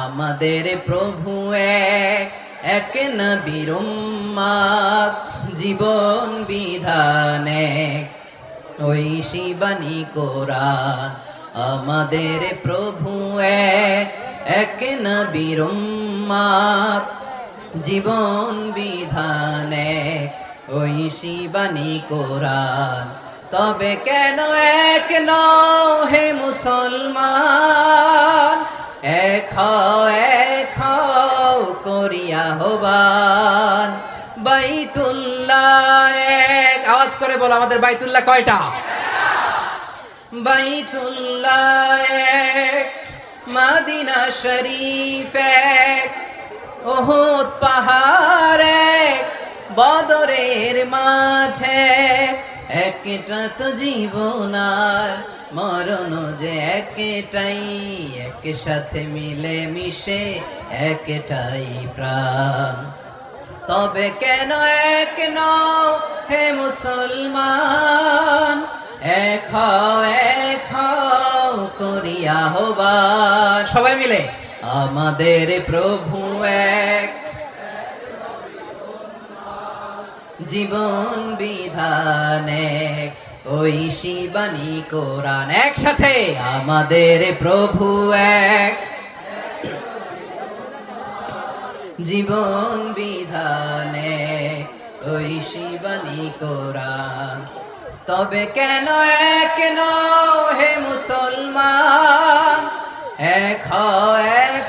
আমাদের প্রভু এক, এক নবীর উম্মত, জীবন বিধান এক, ঐশী বাণী কোরআন। আমাদের প্রভু এক, এক নবীর উম্মত, জীবন বিধান এক, ঐশী বাণী কোরআন। তবে কেন এক নও হে মুসলমান, এক হও করিয়া আহ্বান। বাইতুল্লাহ এক, আওয়াজ করে বলো আমাদের বাইতুল্লাহ কয়টা? বাইতুল্লাহ এক, মদিনা শরীফ এক, উহুদ পাহাড় এক, বদরের মাঠে একটা তো জীবন আর মরণ যে একটাই, একসাথে মিলে মিশে একটাই প্রাণ। তবে কেন এক নও হে মুসলমান, এক হও করিয়া আহ্বান। সবাই মিলে আমাদের প্রভু এক, জীবন বিধান এক, ঐশী বাণী কোরআন। একসাথে আমাদের প্রভু এক, জীবন বিধান এক, ঐশী বাণী কোরআন। তবে কেন এক নও হে মুসলমান, এক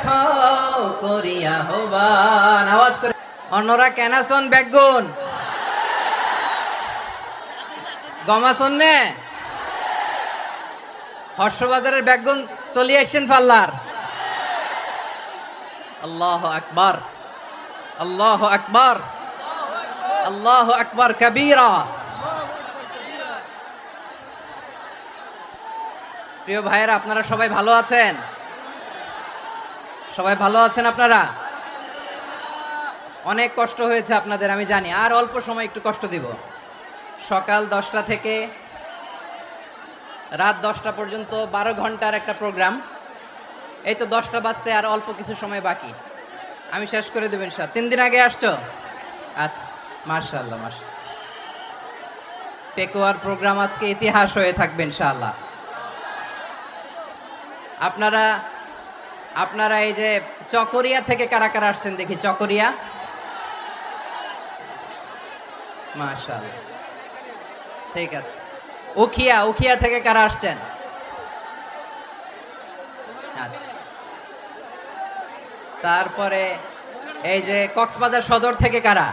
হও করিয়া আহ্বান। আওয়াজ করে অন্যরা কেন শোন বেগুন গমা শোনে হর্ষবাজারের বেগুন চলিয়ে আসছেন পাল্লার। আল্লাহু আকবার, আল্লাহু আকবার, আল্লাহু আকবার কবীরা। প্রিয় ভাইয়েরা, আপনারা সবাই ভালো আছেন? সবাই ভালো আছেন আপনারা? অনেক কষ্ট হয়েছে আপনাদের আমি জানি, আর অল্প সময় একটু কষ্ট দিব। সকাল 10টা থেকে রাত 10টা পর্যন্ত 12 ঘন্টার একটা প্রোগ্রাম। এই তো 10টা বাজতে আর অল্প কিছু সময় বাকি, আমি শেষ করে দেবেন। 3 দিন আগে আসছো? আচ্ছা, মাশাআল্লাহ মাশাআল্লাহ। পেকুয়ার প্রোগ্রাম আজকে ইতিহাস হয়ে থাকবে ইনশাআল্লাহ। আপনারা এই যে চকরিয়া থেকে কারা কারা আসছেন দেখি? চকরিয়া, মাশাআল্লাহ, ঠিক আছে। উখিয়া থেকে কারা আসছেন? আচ্ছা। তারপরে এই যে কক্সবাজার সদর থেকে কারা?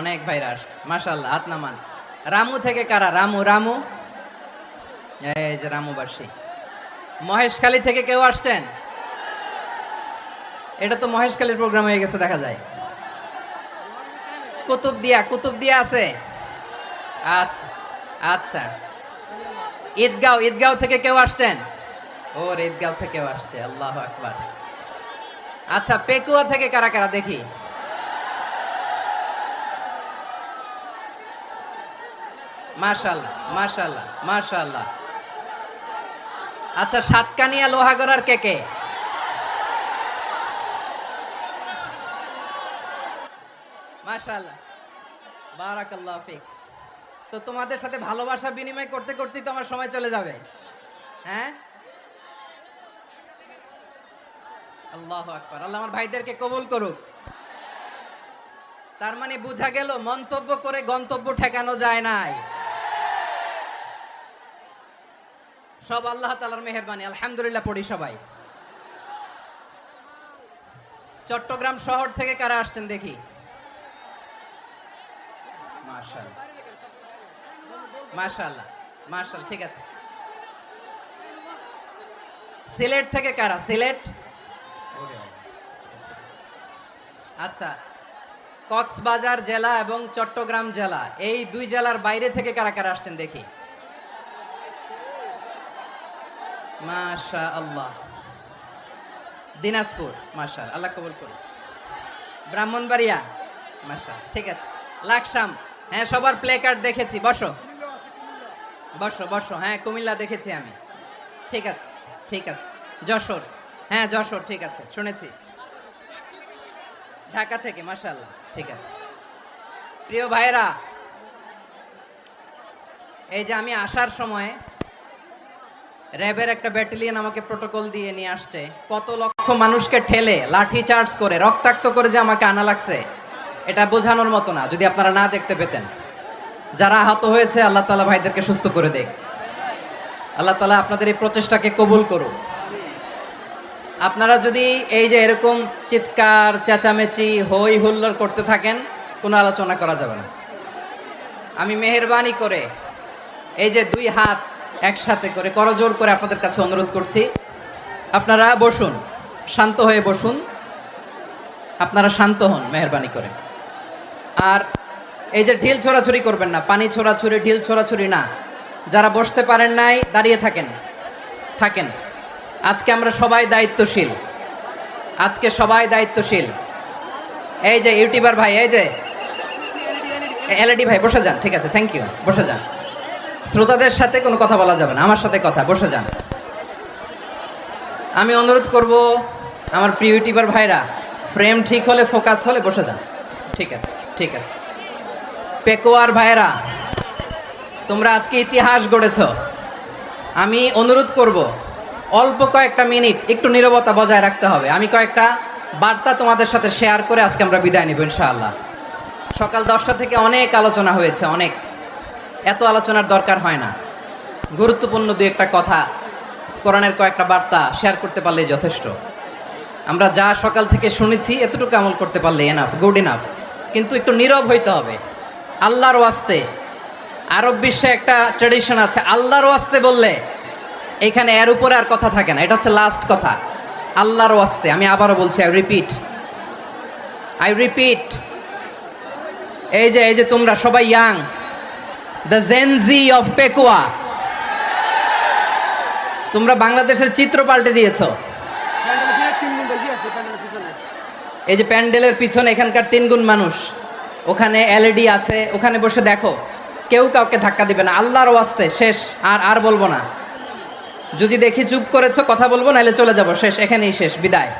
অনেক ভাইরা আসছে, মাশাআল্লাহ, হাত নামান। রামু থেকে কারা? রামু, এই যে রামুবাসী। মহেশখালী থেকে কেউ আসছেন? এটা তো মহেশখালীর প্রোগ্রাম হয়ে গেছে দেখা যায়। কুতুবদিয়া আছে? আচ্ছা আচ্ছা। ঈদগাঁও থেকে কেউ আসছেন? ওর ঈদগাঁও থেকেও আসছে, আল্লাহু আকবার। আচ্ছা, পেকুয়া থেকে কারা কারা দেখি? মাশাআল্লাহ মাশাআল্লাহ মাশাআল্লাহ। আচ্ছা, সাতকানিয়া লোহাগড়ার কে? মাশাআল্লাহ, বারাকাল্লাহু ফিক। তো তোমাদের সাথে ভালোবাসা বিনিময় করতে করতেই তো আমার সময় চলে যাবে। হ্যাঁ, আল্লাহু আকবার। আল্লাহ আমার ভাইদেরকে কবুল করুক। তার মানে বোঝা গেল মন্তব্য করে গন্তব্য ঠেকানো যায় নাই। সব আল্লাহ তাআলার মেহেরবানি, আলহামদুলিল্লাহ পড়ি সবাই। চট্টগ্রাম শহর থেকে কারা আসছেন দেখি? মাশাআল্লাহ মাশাআল্লাহ মাশাআল্লাহ, ঠিক আছে। সিলেট থেকে কারা? সিলেট, আচ্ছা। কক্সবাজার জেলা এবং চট্টগ্রাম জেলা, এই 2 জেলার বাইরে থেকে কারা কারা আসছেন দেখি? মাশাআল্লাহ। দিনাজপুর, মাশাআল্লাহ, আল্লাহ কবুল করুন। ব্রাহ্মণবাড়িয়া, মাশাআল্লাহ, ঠিক আছে। লাকসাম, হ্যাঁ, সবার প্লে কার্ড দেখেছি। বসো বসো বসো, হ্যাঁ, কুমিল্লা দেখেছি আমি, ঠিক আছে ঠিক আছে। যশোর, হ্যাঁ যশোর, ঠিক আছে, শুনেছি। ঢাকা থেকে, মাশাআল্লাহ, ঠিক আছে। প্রিয় ভাইরা, এই যে আমি আসার সময় র্যাবের একটা ব্যাটালিয়ন আমাকে প্রোটোকল দিয়ে নিয়ে আসছে, কত লক্ষ মানুষকে ঠেলে লাঠি চার্জ করে রক্তাক্ত করে যে আমাকে আনা লাগছে, এটা বোঝানোর মতো না যদি আপনারা না দেখতে পেতেন। যারা আহত হয়েছে আল্লাহ তাআলা ভাইদেরকে সুস্থ করে দেখ। আল্লাহ তাআলা আপনাদের এই প্রচেষ্টাকে কবুল করুক। আপনারা যদি এই যে এরকম চিৎকার চেঁচামেচি হই হুল্লোড় করতে থাকেন, কোনো আলোচনা করা যাবে না। আমি মেহেরবানি করে এই যে দুই হাত একসাথে করে করজোড় করে আপনাদের কাছে অনুরোধ করছি, আপনারা বসুন, শান্ত হয়ে বসুন, আপনারা শান্ত হন মেহেরবানি করে। আর এই যে ঢিল ছোড়াছুরি করবেন না, পানি ছোড়াছুরি ঢিল ছোড়াছুরি না। যারা বসতে পারেন নাই দাঁড়িয়ে থাকেন থাকেন। আজকে আমরা সবাই দায়িত্বশীল, আজকে সবাই দায়িত্বশীল। এই যে ইউটিউবার ভাই, এই যে এলইডি ভাই, বসে যান, ঠিক আছে, থ্যাংক ইউ, বসে যান। শ্রোতাদের সাথে কোনো কথা বলা যাবে না, আমার সাথে কথা, বসে যান। আমি অনুরোধ করব আমার প্রিয় ইউটিউবার ভাইরা, ফ্রেম ঠিক হলে ফোকাস হলে বসে যান, ঠিক আছে, ঠিক আছে। পেকোয়ার ভাইরা, তোমরা আজকে ইতিহাস গড়েছ। আমি অনুরোধ করব অল্প কয়েকটা মিনিট একটু নীরবতা বজায় রাখতে হবে। আমি কয়েকটা বার্তা তোমাদের সাথে শেয়ার করে আজকে আমরা বিদায় নিব ইনশাআল্লাহ। সকাল 10টা থেকে অনেক আলোচনা হয়েছে, অনেক, এত আলোচনার দরকার হয় না। গুরুত্বপূর্ণ দুই একটা কথা, কোরআনের কয়েকটা বার্তা শেয়ার করতে পারলেই যথেষ্ট। আমরা যা সকাল থেকে শুনেছি এতটুকু আমল করতে পারলে এনাফ, গুড ইনাফ। কিন্তু একটু নীরব হইতে হবে আল্লাহর ওয়াস্তে। আরব বিশ্বে একটা ট্র্যাডিশন আছে, আল্লাহর ওয়াস্তে বললে এখানে এর উপরে আর কথা থাকে না, এটা হচ্ছে লাস্ট কথা। আল্লাহর ওয়াস্তে, আমি আবারও বলছি, আই রিপিট। এই যে তোমরা সবাই young, the Gen Z of Pekua, তোমরা বাংলাদেশের চিত্র পাল্টে দিয়েছ। এই যে প্যান্ডেলের পিছনে এখানকার 3 গুণ মানুষ, ওখানে এলইডি আছে, ওখানে বসে দেখো, কেউ কাউকে ধাক্কা দিবে না। আল্লাহর ওয়াস্তে, শেষ, আর বলবো না। যদি দেখি চুপ করেছো, কথা বলবো, নাহলে চলে যাব, শেষ, এখানেই শেষ, বিদায়।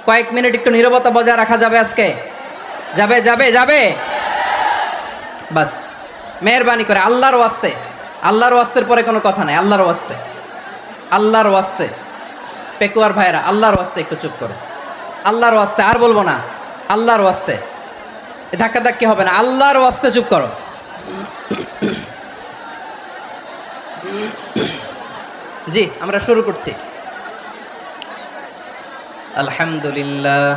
কয়েক মিনিট একটু নীরবতা বজায় রাখা যাবে আজকে? যাবে যাবে যাবে, বাস। মেহেরবানি করে আল্লাহর ওয়াস্তে, আল্লাহর ওয়াস্তের পরে কোনো কথা নাই, আল্লাহর ওয়াস্তে, আল্লাহর ওয়াস্তে। পেকুয়ার ভাইরা, আল্লাহর ওয়াস্তে একটু চুপ করো, আল্লাহর ওয়াস্তে, আর বলবো না, আল্লাহর ওয়াস্তে। ধাক্কা ধাক্কি হবে না, আল্লাহর ওয়াস্তে চুপ করো। জি, আমরা শুরু করছি। আলহামদুলিল্লাহ,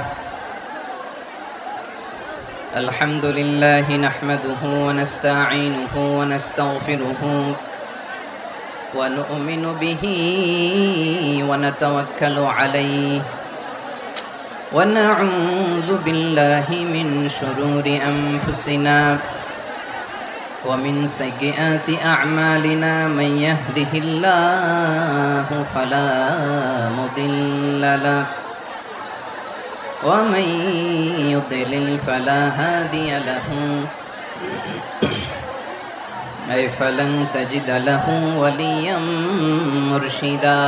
আলহামদুলিল্লাহি নাহমাদুহু ওয়া নাস্তাঈনুহু ওয়া নাস্তাগফিরুহু ওয়া নু'মিনু বিহি ওয়া নাতাওয়াক্কালু আলাইহি ওয়া না'উযু বিল্লাহি মিন শুরুরি আনফুসিনা ومن سيئات أعمالنا من يهده الله فلا مضل له ومن يضلل فلا هادي له أي فلن تجد له وليا مرشدا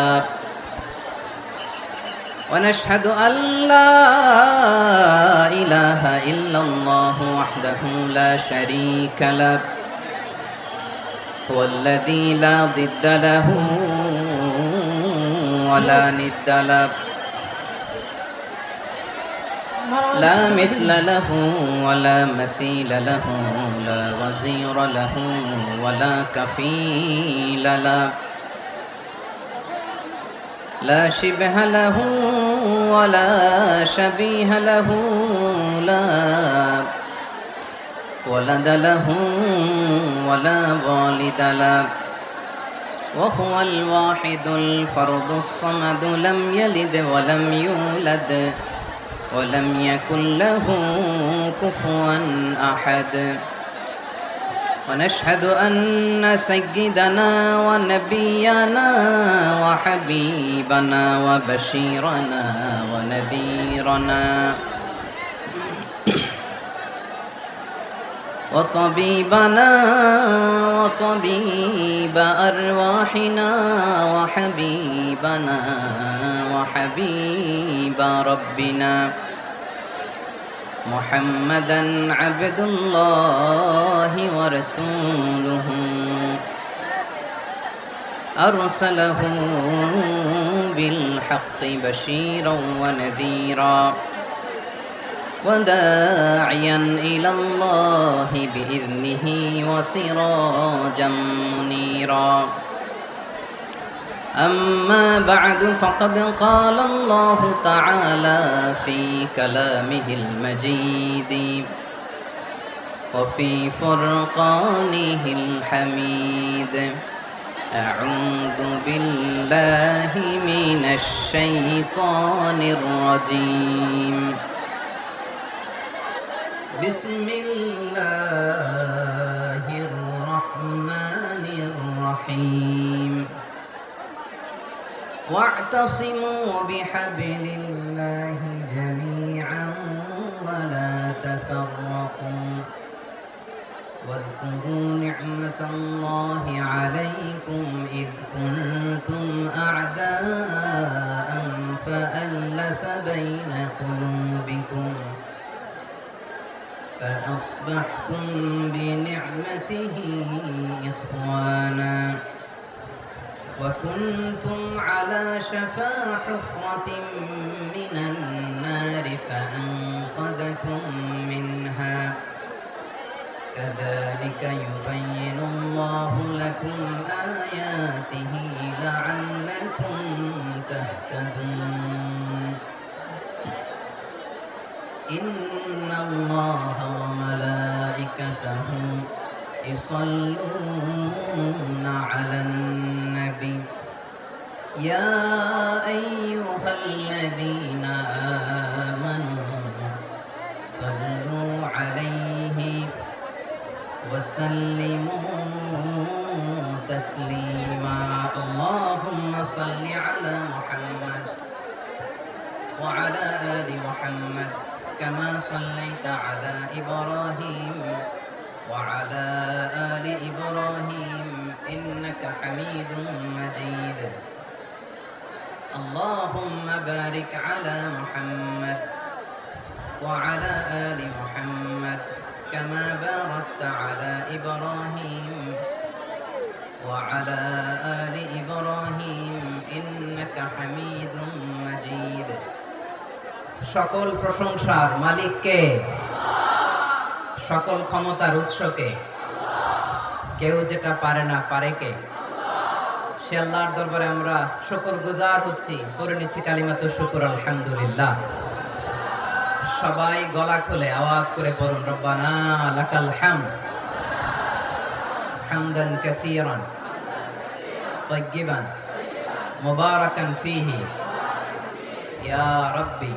ونشهد أن لا إله إلا الله وحده لا شريك له هو الذي لا ضد له ولا ند له لا مثل له ولا مثيل له لا وزير له ولا كفيل له لا شبه له ولا شبيه له لا ولد له ولا والد له وهو الواحد الفرد الصمد لم يلد ولم يولد ولم يكن له كفوا أحد ونشهد أن سيدنا ونبينا وحبيبنا وبشيرنا ونذيرنا وطبيبنا وطبيب أرواحنا وحبيبنا وحبيب ربنا محمدا عبد الله ورسوله أرسله بالحق بشيرا ونذيرا وداعيا إلى الله بإذنه وسراجا منيرا أما بعد فقد قال الله تعالى في كلامه المجيد وفي فرقانه الحميد أعوذ بالله من الشيطان الرجيم بسم الله الرحمن الرحيم واعتصموا بحبل الله جميعا ولا تفرقوا واذكروا نعمة الله عليكم إذ كنتم أعداء فألف بين قلوبكم فأصبحتم بنعمته إخوانا وكنتم على شفا حفرة من النار فأنقذكم منها كذلك يبين الله لكم آياته لعلكم تهتدون إن الله وملائكته يصلون على النبي يا أيها الذين آمنوا صلوا عليه وسلموا تسليما اللهم صل على محمد وعلى آل محمد كما صليت على إبراهيم وعلى آل إبراهيم إنك حميد مجيد اللهم بارك على محمد وعلى آل محمد كما باركت على إبراهيم وعلى آل إبراهيم إنك حميد مجيد সকল প্রশংসার মালিক কে? সকল ক্ষমতার উৎস কে? কেউ যেটা পারে না পারে কে? সে আল্লাহর দরবারে আমরা শুকরগুজার হচ্ছি, পড়ে নিচ্ছি কালিমাতু শুকর আলহামদুলিল্লাহ। সবাই গলা খুলে আওয়াজ করে পড়ুন রব্বানা লাকাল হামদ হামদান কাসীরান তাইয়্যিবান মুবারাকান ফীহি ইয়া রাব্বি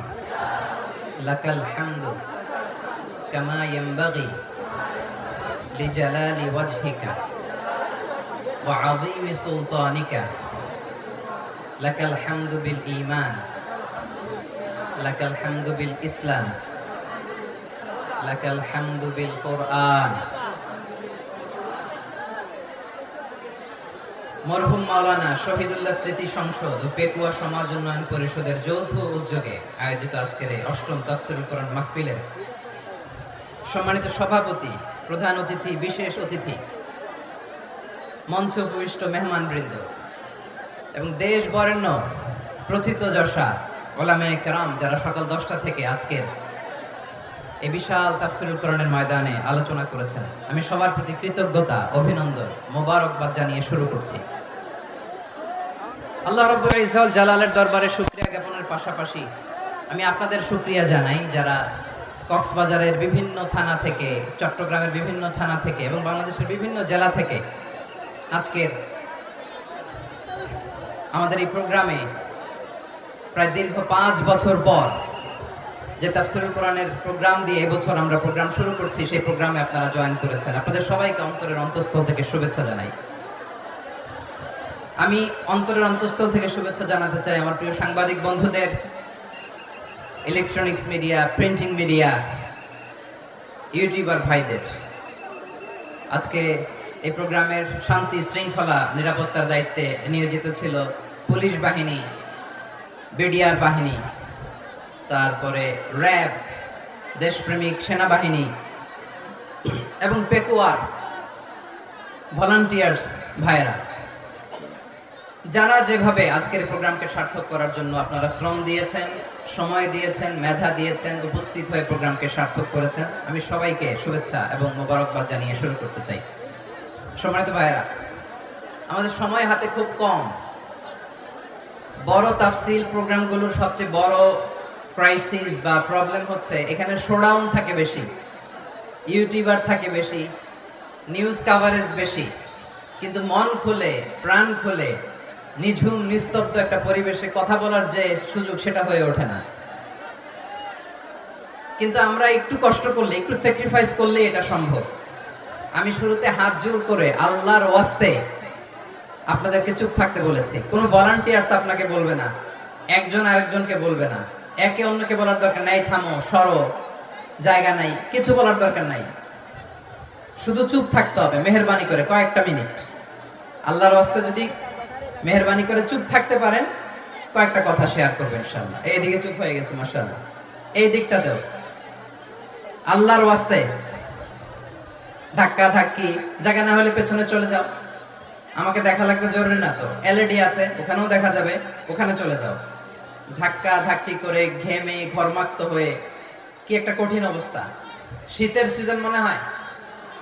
লাকাল হামদু কামা ইয়ানবাগি লিজালালি ওয়াজহিকা ওয়া আযীমি সুলতানিকা লাকাল হামদু বিল ঈমান লাকাল হামদু বিল ইসলাম লাকাল হামদু বিল কুরআন। মরহুম মাওলানা শহীদুল্লাহ স্মৃতি সংসদ ও পেকুয়া সমাজ উন্নয়ন পরিষদের যৌথ উদ্যোগে আয়োজিত আজকের এই অষ্টম তাফসীরুল কোরআন মাহফিলের সম্মানিত সভাপতি, প্রধান অতিথি, বিশেষ অতিথি, মঞ্চে উপবিষ্ট মেহমানবৃন্দ এবং দেশ বরেণ্য প্রথিতযশা ওলামায়ে কেরাম যারা সকাল 10টা থেকে আজকের এই বিশাল তাফসীরুল কোরআনের ময়দানে আলোচনা করেছেন, আমি সবার প্রতি কৃতজ্ঞতা, অভিনন্দন, মোবারকবাদ জানিয়ে শুরু করছি। আল্লাহ রাব্বুল ইজ্জত ওয়াল জালালের দরবারে শুকরিয়া জ্ঞাপনের পাশাপাশি আমি আপনাদের শুকরিয়া জানাই যারা কক্সবাজারের বিভিন্ন থানা থেকে, চট্টগ্রামের বিভিন্ন থানা থেকে এবং বাংলাদেশের বিভিন্ন জেলা থেকে আজকের আমাদের এই প্রোগ্রামে প্রায় দীর্ঘ 5 বছর পর যে তাফসীরুল কোরআনের প্রোগ্রাম দিয়ে এবছর আমরা প্রোগ্রাম শুরু করছি, সেই প্রোগ্রামে আপনারা জয়েন করেছেন। আপনাদের সবাইকে অন্তরের অন্তঃস্থল থেকে শুভেচ্ছা জানাই। আমি অন্তরের অন্তঃস্থল থেকে শুভেচ্ছা জানাতে চাই আমার প্রিয় সাংবাদিক বন্ধুদের, electronics media, printing media, YouTuber ভাইদের, আজকে এই প্রোগ্রামের শান্তি শৃঙ্খলা নিরাপত্তার দায়িত্বে নিয়োজিত ছিল পুলিশ বাহিনী, বিডিআর বাহিনী, তারপরে র্যাব, দেশপ্রেমিক সেনাবাহিনী এবং পেকুয়ার ভলান্টিয়ার্স ভাইয়েরা, যারা যেভাবে আজকের প্রোগ্রামকে সার্থক করার জন্য আপনারা শ্রম দিয়েছেন, সময় দিয়েছেন, মেধা দিয়েছেন, উপস্থিত হয়ে প্রোগ্রামকে সার্থক করেছেন, আমি সবাইকে শুভেচ্ছা এবং মোবারকবাদ জানিয়ে শুরু করতে চাই। সম্মানিত ভাইয়েরা, আমাদের সময় হাতে খুব কম। বড় তাফসিল প্রোগ্রামগুলোর সবচেয়ে বড় ক্রাইসিস বা প্রবলেম হচ্ছে এখানে শোডাউন থাকে বেশি, ইউটিউবার থাকে বেশি, নিউজ কাভারেজ বেশি, কিন্তু মন খুলে প্রাণ খুলে নিঝুম নিস্তব্ধ একটা পরিবেশে কথা বলার যে সুযোগ সেটা হয়ে ওঠে না। কিন্তু আমরা একটু কষ্ট করলে, একটু স্যাক্রিফাইস করলে এটা সম্ভব। আমি শুরুতে হাত জোর করে আল্লাহর ওয়াস্তে আপনাদেরকে চুপ থাকতে বলেছি। কোনো ভলান্টিয়ার্স আপনাকে বলবে না, একজন আরেকজনকে বলবে না, একে অন্যকে বলার দরকার নাই, থামো, সরো, জায়গা নাই, কিছু বলার দরকার নাই। শুধু চুপ থাকতে হবে মেহেরবানি করে কয়েকটা মিনিট। আল্লাহর ওয়াস্তে যদি মেহেরবানি করে চুপ থাকতে পারেন, কয়েকটা কথা শেয়ার করবেন ইনশাআল্লাহ। এইদিকে চুপ হয়ে গেছে মাশাআল্লাহ, এই দিকটাতেও আল্লাহর ওয়াস্তে ধাক্কা ধাক্কি জায়গা না হলে পেছনে চলে যাও। আমাকে দেখা লাগবে জরুরি না তো, এলইডি আছে, ওখানেও দেখা যাবে, ওখানে চলে যাও। ধাক্কা ধাক্কি করে ঘেমে ঘর্মাক্ত হয়ে কি একটা কঠিন অবস্থা। শীতের সিজন মনে হয়,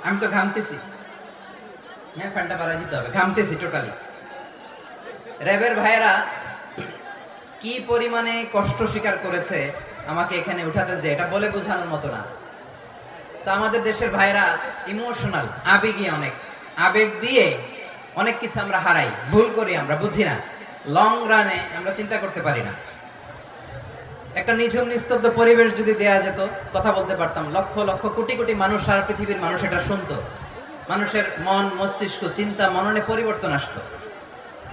আমি তো ঘামতেছি, হ্যাঁ ফ্যানটা বাড়াই দিতে হবে, ঘামতেছি টোটালি। র্যাবের ভাইয়েরা কি পরিমাণে কষ্ট স্বীকার করেছে আমাকে এখানে উঠাতে, যে এটা বলে বোঝানোর মতো না। তো আমাদের দেশের ভাইরা ইমোশনাল, আবেগী অনেক, আবেগ দিয়ে অনেক কিছু আমরা হারাই, ভুল করি, আমরা বুঝি না, লং রানে আমরা চিন্তা করতে পারি না। একটা নিঝুম নিস্তব্ধ পরিবেশ যদি দেয়া যেত, কথা বলতে পারতাম, লক্ষ লক্ষ কোটি কোটি মানুষ, সারা পৃথিবীর মানুষ এটা শুনতো, মানুষের মন মস্তিষ্ক চিন্তা মননে পরিবর্তন আসতো।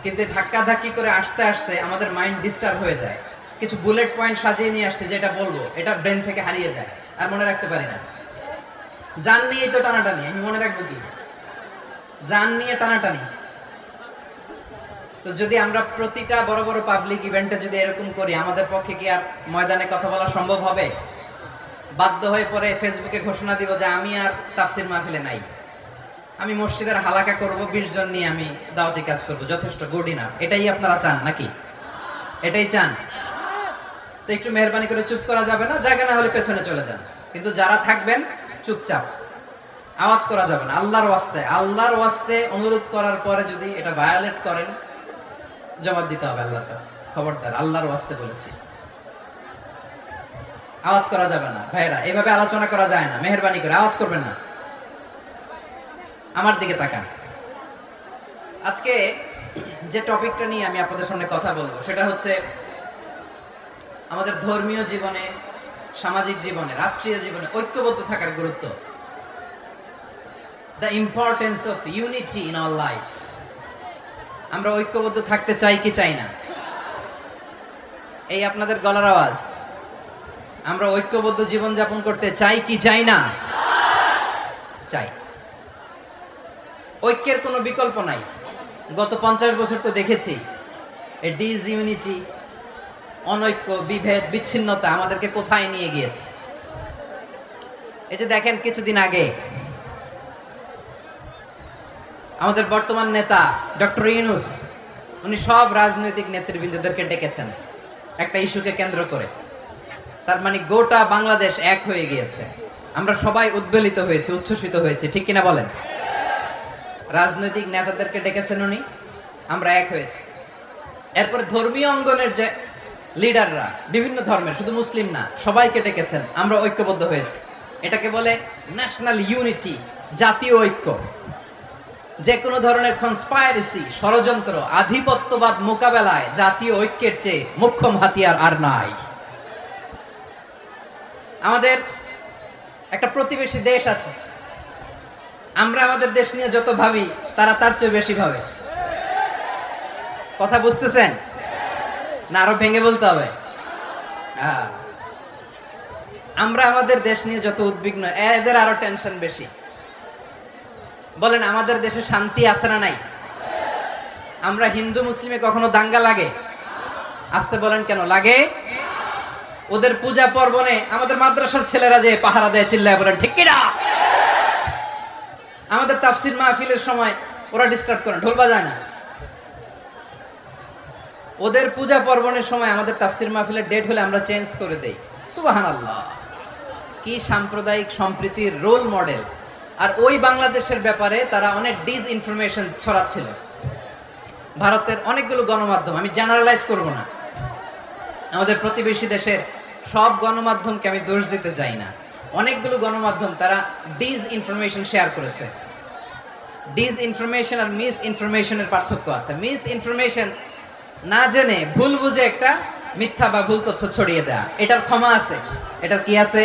কিন্তু ধাক্কা ধাক্কি করে আসতে আসতে আমাদের মাইন্ড ডিস্টার্ব হয়ে যায়। কিছু বুলেট পয়েন্ট সাজিয়ে নিয়ে আসছে, যেটা বলবো এটা ব্রেন থেকে হারিয়ে যায়, আর মনে রাখতে পারি না। জান নিয়ে তো টানাটানি, আমি মনে রাখবো কি? জান নিয়ে টানাটানি। তো যদি আমরা প্রতিটা বড় বড় পাবলিক ইভেন্টে যদি এরকম করি, আমাদের পক্ষে কি আর ময়দানে কথা বলা সম্ভব হবে? বাধ্য হয়ে পরে ফেসবুকে ঘোষণা দিব যে আমি আর তাফসির মাহফিলে নাই, আমি মসজিদের হালাকা করব, 20 জন নিয়ে আমি দাওয়াতি কাজ করব, যথেষ্ট, গুড ইনাফ। এটাই আপনারা চান নাকি? এটাই চান? তো একটু মেহেরবানি করে চুপ করা যাবে না, জায়গা না হলে পেছনে চলে যান। কিন্তু যারা থাকবেন চুপচাপ, আওয়াজ করা যাবে না। আল্লাহর ওয়াস্তে, আল্লাহর ওয়াস্তে অনুরোধ করার পরে যদি এটা ভায়োলেট করেন, জবাব দিতে হবে আল্লাহর কাছে। খবরদার, আল্লাহর ওয়াস্তে বলেছি, আওয়াজ করা যাবে না। ভাইরা, এইভাবে আলোচনা করা যায় না, মেহেরবানি করে আওয়াজ করবেন না। আমার দিকে তাকান। আজকে যে টপিকটা নিয়ে আমি আপনাদের সামনে কথা বলবো, সেটা হচ্ছে আমাদের ধর্মীয় জীবনে, সামাজিক জীবনে, রাষ্ট্রীয় জীবনে ঐক্যবদ্ধ থাকার গুরুত্ব। The importance of unity in our life. আমরা ঐক্যবদ্ধ থাকতে চাই কি চাই না? এই আপনাদের গলার আওয়াজ। আমরা ঐক্যবদ্ধ জীবন যাপন করতে চাই কি চাই না? চাই। ঐক্যের কোনো বিকল্প নাই। গত 50 বছর তো দেখেছি এই ডিসইউনিটি, অনৈক্য, বিভেদ, বিচ্ছিন্নতা আমাদেরকে কোথায় নিয়ে গিয়েছে। এই যে দেখেন, কিছুদিন আগে আমাদের বর্তমান নেতা ডক্টর ইউনূস, উনি সব রাজনৈতিক নেতৃবৃন্দদেরকে ডেকেছেন একটা ইস্যুকে কেন্দ্র করে। তার মানে গোটা বাংলাদেশ এক হয়ে গিয়েছে। আমরা সবাই উদ্বেলিত হয়েছি, উচ্ছ্বসিত হয়েছি, ঠিক কিনা বলেন? রাজনৈতিক নেতাদেরকে ডেকেছেন উনি, আমরা এক হয়েছি। এরপরে ধর্মীয় অঙ্গনের যে লিডাররা, বিভিন্ন ধর্মের, শুধু মুসলিম না, সবাইকে ডেকেছেন, আমরা ঐক্যবদ্ধ হয়েছি। এটাকে বলে ন্যাশনাল ইউনিটি, জাতীয় ঐক্য। যে কোনো ধরনের কনস্পাইরেসি, ষড়যন্ত্র, আধিপত্যবাদ মোকাবেলায় জাতীয় ঐক্যের চেয়ে মোক্ষম হাতিয়ার আর নাই। আমাদের একটা প্রতিবেশী দেশ আছে, আমরা আমাদের দেশ নিয়ে যত ভাবি, তারা তার চেয়ে বেশি ভাবে। কথা বুঝতেছেন না? আরো ভেঙে বলতে হবে। আমরা আমাদের দেশ নিয়ে যত উদ্বিগ্ন, এদের আরো টেনশন বেশি। বলেন আমাদের দেশে শান্তি আছে না নাই? আমরা হিন্দু মুসলিমে কখনো দাঙ্গা লাগে? আসতে বলেন কেন লাগে? ওদের পূজা পার্বণে আমাদের মাদ্রাসার ছেলেরা যে পাহারা দেয় চিল্লায় বলেন ঠিক কিনা? আমাদের তাফসির মাহফিলের সময় ওরা ডিস্টার্ব করে, ঢোল বাজায় না। ওদের পূজা পার্বণের সময় আমাদের তাফসির মাহফিলের ডেট হলে আমরা চেঞ্জ করে দেই। সুবহানাল্লাহ, কি সাম্প্রদায়িক সম্প্রীতির রোল মডেল। আর ওই বাংলাদেশের ব্যাপারে তারা অনেক ডিসইনফরমেশন ছড়াচ্ছিল। ভারতের অনেকগুলো গণমাধ্যম, আমি জেনারেলাইজ করব না, আমাদের প্রতিবেশী দেশের সব গণমাধ্যমকে আমি দোষ দিতে চাই না। অনেকগুলো গণমাধ্যম তারা ডিসইনফরমেশন শেয়ার করেছে। ডিসইনফরমেশন আর মিস ইনফরমেশনের পার্থক্য আছে। মিস ইনফরমেশন না জেনে ভুল বুঝে একটা মিথ্যা বা ভুল তথ্য ছড়িয়ে দেয়া, এটার ক্ষমা আছে, এটার কি আছে।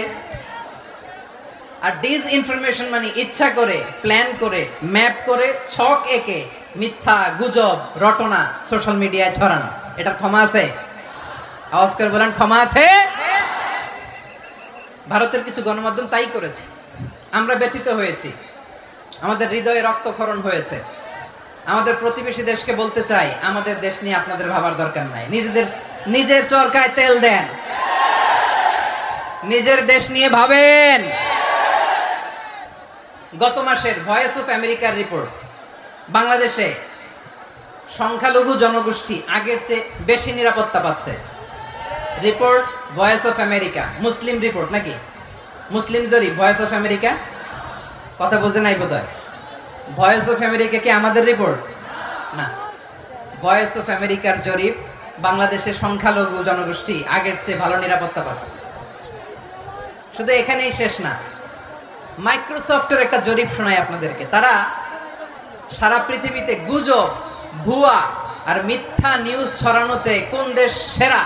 আর ডিসইনফরমেশন মানে ইচ্ছা করে, প্ল্যান করে, ম্যাপ করে, ছক এঁকে মিথ্যা, গুজব, রটনা সোশ্যাল মিডিয়ায় ছড়ানো, এটার ক্ষমা আছে? আওয়াজ করে বলেন ক্ষমা আছে? ভারতের কিছু গণমাধ্যম তাই করেছে। আমরা ব্যথিত হয়েছি, আমাদের হৃদয়ে রক্তক্ষরণ হয়েছে। আমাদের প্রতিবেশী দেশকে বলতে চাই, আমাদের দেশ নিয়ে আপনাদের ভাবার দরকার নাই। নিজের চরকায় তেল দেন, নিজের দেশ নিয়ে ভাবেন। গত মাসের ভয়েস অফ আমেরিকার রিপোর্ট, বাংলাদেশে সংখ্যালঘু জনগোষ্ঠী আগের চেয়ে বেশি নিরাপত্তা পাচ্ছে। Report voice of America, Muslim report নাকি? মুসলিম জরিপ, ভয়েস অফ আমেরিকা। কথা বুঝে নাই বোধহয়। ভয়েস অফ আমেরিকা কি আমাদের রিপোর্ট না? ভয়েস অফ আমেরিকার জরিপ, বাংলাদেশের সংখ্যালঘু জনগোষ্ঠী আগের চেয়ে ভালো নিরাপত্তা পাচ্ছে। শুধু এখানেই শেষ না, মাইক্রোসফটের একটা জরিপ শোনাই আপনাদেরকে। তারা সারা পৃথিবীতে গুজব, ভুয়া আর মিথ্যা নিউজ ছড়ানোতে কোন দেশ সেরা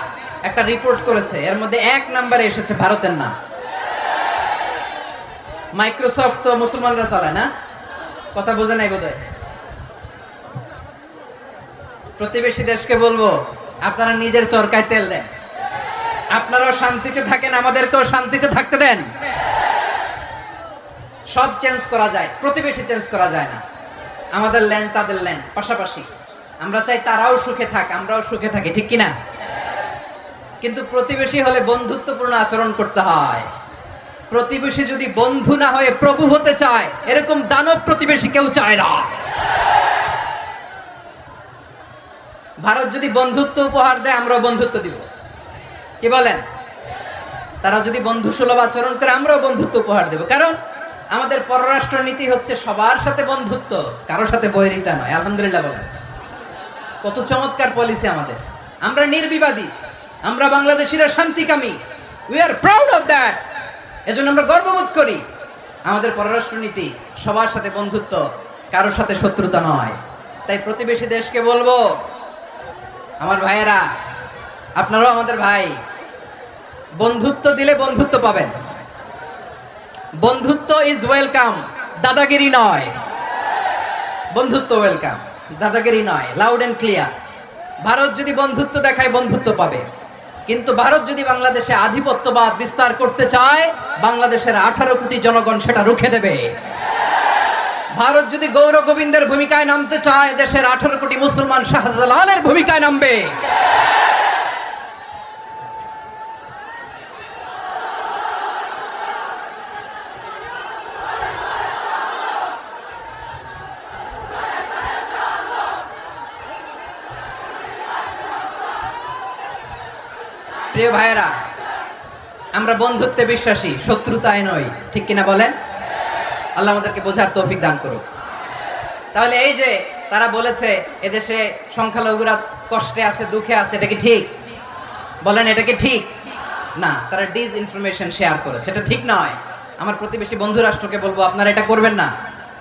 একটা রিপোর্ট করেছে। এর মধ্যে 1 নম্বরে এসেছে ভারতের নাম। মাইক্রোসফট তো মুসলমানরা চালায় না? কথা বোঝে নাই বোধহয়। প্রতিবেশী দেশকে বলবো, আপনারা নিজের চরকায় তেল দেন, আপনারাও শান্তিতে থাকেন, আমাদেরকেও শান্তিতে থাকতে দেন। সব চেঞ্জ করা যায়, প্রতিবেশী চেঞ্জ করা যায় না। আমাদের ল্যান্ড তাদের ল্যান্ড, পাশাপাশি। আমরা চাই তারাও সুখে থাক, আমরাও সুখে থাকি, ঠিক কিনা? কিন্তু প্রতিবেশী হলে বন্ধুত্বপূর্ণ আচরণ করতে হয়। প্রতিবেশী যদি বন্ধু না হয়ে প্রভু হতে চায়, এরকম দানব প্রতিবেশী কেউ চায় না। ভারত যদি বন্ধুত্ব উপহার দেয়, আমরাও বন্ধুত্ব দিব, কি বলেন? তারা যদি বন্ধু সুলভ আচরণ করে, আমরাও বন্ধুত্ব উপহার দেব। কারণ আমাদের পররাষ্ট্র নীতি হচ্ছে সবার সাথে বন্ধুত্ব, কারোর সাথে বৈরিতা নয়। আলহামদুলিল্লাহ বলেন, কত চমৎকার পলিসি আমাদের। আমরা নির্বিবাদী, আমরা বাংলাদেশিরা শান্তিকামী। We are proud of that. এজন্য আমরা গর্ববোধ করি। আমাদের পররাষ্ট্র নীতি সবার সাথে বন্ধুত্ব, কারোর সাথে শত্রুতা নয়। তাই প্রতিবেশী দেশকে বলবো, আমার ভাইয়েরা, আপনারাও আমাদের ভাই, বন্ধুত্ব দিলে বন্ধুত্ব পাবেন। বন্ধুত্ব ইজ ওয়েলকাম, দাদাগিরি নয়। বন্ধুত্ব ওয়েলকাম, দাদাগিরি নয়। Loud and clear. ভারত যদি বন্ধুত্ব দেখায়, বন্ধুত্ব পাবে। কিন্তু ভারত যদি বাংলাদেশে আধিপত্যবাদ বিস্তার করতে চায়, বাংলাদেশের 18 কোটি জনগণ সেটা রুখে দেবে। ভারত যদি গৌর গোবিন্দের ভূমিকায় নামতে চায়, দেশের 18 কোটি মুসলমান শাহজালালের ভূমিকায় নামবে। প্রিয় ভাইয়েরা, আমরা বন্ধুত্বে বিশ্বাসী, শত্রুতায় নই, ঠিক কিনা বলেন? আল্লাহ আমাদেরকে বোঝার তৌফিক দান করুক। তাহলে এই যে তারা বলেছে এদেশে সংখ্যালঘুরা কষ্টে আছে, দুঃখে আছে, এটা কি ঠিক? বলেন, এটা কি ঠিক? না, তারা ডিসইনফরমেশন শেয়ার করেছে, এটা ঠিক নয়। আমার প্রতিবেশী বন্ধু রাষ্ট্রকে বলবো, আপনারা এটা করবেন না,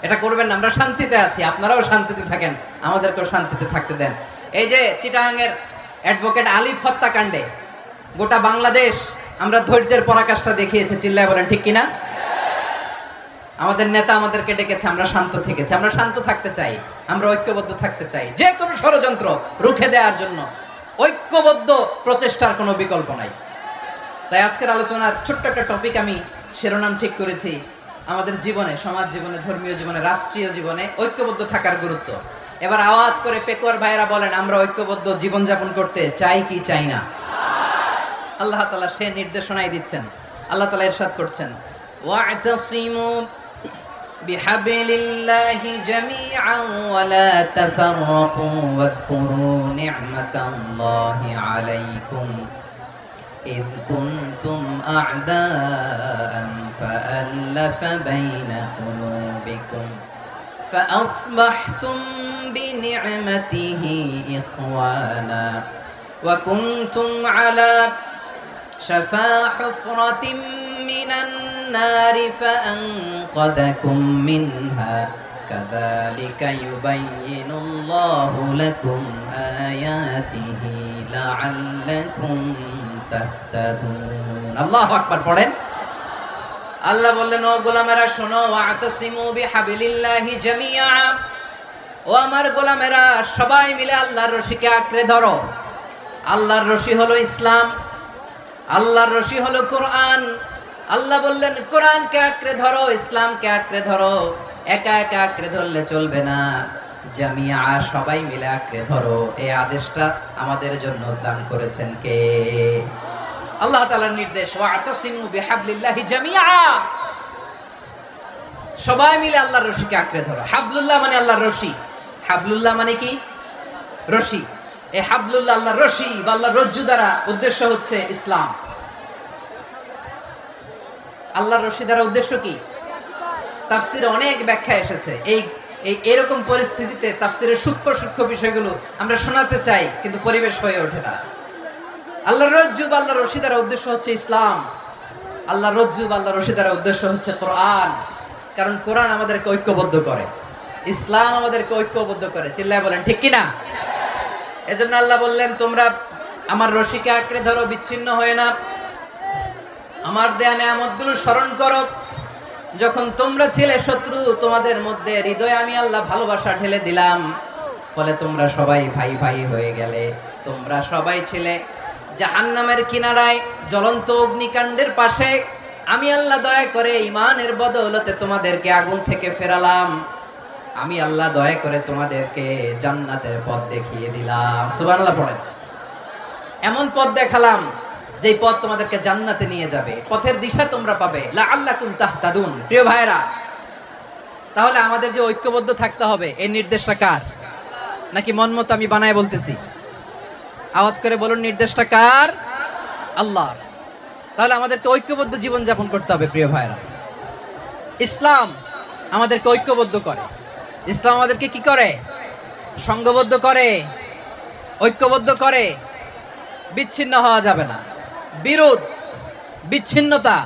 এটা করবেন না। আমরা শান্তিতে আছি, আপনারাও শান্তিতে থাকেন, আমাদেরকেও শান্তিতে থাকতে দেন। এই যে চিটাগাংয়ের অ্যাডভোকেট আলিফ হত্যাকাণ্ডে গোটা বাংলাদেশ আমরা ধৈর্যের পরাকাষ্ঠা দেখিয়েছে, চিল্লায় বলেন ঠিক কিনা? আমাদের নেতা আমাদেরকে ডেকেছে, আমরা শান্ত থেকেছি। আমরা শান্ত থাকতে চাই, আমরা ঐক্যবদ্ধ থাকতে চাই। যে কোনো ষড়যন্ত্র রুখে দেওয়ার জন্য ঐক্যবদ্ধ প্রচেষ্টার কোনো বিকল্প নাই। তাই আজকের আলোচনার ছোট্ট একটা টপিক আমি শিরোনাম ঠিক করেছি, আমাদের জীবনে, সমাজ জীবনে, ধর্মীয় জীবনে, রাষ্ট্রীয় জীবনে ঐক্যবদ্ধ থাকার গুরুত্ব। এবার আওয়াজ করে পেকুয়ার ভাইরা বলেন, আমরা ঐক্যবদ্ধ জীবনযাপন করতে চাই কি চাই না? আল্লাহ তাআলা সে নির্দেশনাই দিচ্ছেন। আল্লাহ তাআলা ইরশাদ করছেন, ওয়া'তাসিমু বিহাবলিল্লাহি জামিআন ওয়া লা তাফাররাকু ওয়াযকুরু নি'মাতাল্লাহি আলাইকুম إذ كنتم أعداء فألف بين قلوبكم فأصبحتم بنعمته إخوانا وكنتم على شفا حفرة من النار فأنقذكم منها كذلك يبين الله لكم آياته لعلكم তাহতাদুন। আল্লাহু আকবার পড়েন। আল্লাহ বললেন, ও গোলামেরা শোনো, ওয়া'তাসিমু বিহাবলিল্লাহি জামিআ, ও আমার গোলামেরা সবাই মিলে আল্লাহর রশিকে আঁকড়ে ধরো। আল্লাহর রশি হলো ইসলাম, আল্লাহর রশি হলো কোরআন। আল্লাহ বললেন কোরআনকে আঁকড়ে ধরো, ইসলামকে আঁকড়ে ধরো। একা একা আঁকড়ে ধরলে চলবে না, জামিয়া সবাই মিলে আঁকড়ে ধরো। এই আদেশটা আমাদের জন্য দান করেছেন কে? আল্লাহ তাআলার নির্দেশ, ওয়া'তাসিমু বিহাবলিল্লাহি জামিআ, সবাই মিলে আল্লাহর রশিকে আঁকড়ে ধরো। হাবলুল্লাহ মানে আল্লাহর রশি। হাবলুল্লাহ মানে কি? রশি। এই হাবলুল্লাহ আল্লাহর রশি বা আল্লাহর রজ্জু দ্বারা উদ্দেশ্য হচ্ছে ইসলাম। আল্লাহর রশি দ্বারা উদ্দেশ্য কি? তাফসিরে অনেক ব্যাখ্যা এসেছে। এরকম পরিস্থিতিতে তাফসিরের সূক্ষ্ম সূক্ষ্ম বিষয়গুলো আমরা শোনাতে চাই, কিন্তু পরিবেশ হয়ে ওঠে না। আল্লাহর রজ্জু বা আল্লাহর রশি দ্বারা উদ্দেশ্য হচ্ছে ইসলাম। আল্লাহর রজ্জু বা আল্লাহর রশি দ্বারা উদ্দেশ্য হচ্ছে কোরআন। কারণ কোরআন আমাদেরকে ঐক্যবদ্ধ করে, ইসলাম আমাদেরকে ঐক্যবদ্ধ করে। চিল্লায় বলেন ঠিক কিনা? এজন্য আল্লাহ বললেন, তোমরা আমার রশিকে আঁকড়ে ধরো, বিচ্ছিন্ন হয়ে না। আমার দেয়া নেয়ামতগুলো স্মরণ করো। যখন তোমরা ছিলে শত্রু, তোমাদের মধ্যে হৃদয়ে আমি আল্লাহ ভালোবাসা ঢেলে দিলাম, ফলে তোমরা সবাই ভাই ভাই হয়ে গেলে। তোমরা সবাই ছিলে জাহান্নামের কিনারায়, জ্বলন্ত অগ্নিকাণ্ডের পাশে। আমি আল্লাহ দয়া করে ঈমানের বদৌলতে তোমাদেরকে আগুন থেকে ফেরালাম। আমি আল্লাহ দয়া করে তোমাদেরকে জান্নাতের পথ দেখিয়ে দিলাম। সুবহানাল্লাহ পড়েন। এমন পথ দেখালাম যেই পথ তোমাদেরকে জান্নাতে নিয়ে যাবে, পথের দিশা তোমরা পাবে। লাআল্লাকুম তাহতাদুন। প্রিয় ভাইরা, তাহলে আমাদের যে ঐক্যবদ্ধ থাকতে হবে, এই নির্দেশটা কার? নাকি মন মতো আমি বানায় বলতেছি? আওয়াজ করে বলুন, নির্দেশটা কার? আল্লাহ। তাহলে আমাদেরকে ঐক্যবদ্ধ জীবন যাপন করতে হবে। প্রিয় ভাইরা, ইসলাম আমাদেরকে ঐক্যবদ্ধ করে। ইসলাম আমাদেরকে কি করে? সংঘবদ্ধ করে, ঐক্যবদ্ধ করে। বিচ্ছিন্ন হওয়া যাবে না। বিরোধ, বিচ্ছিন্নতা,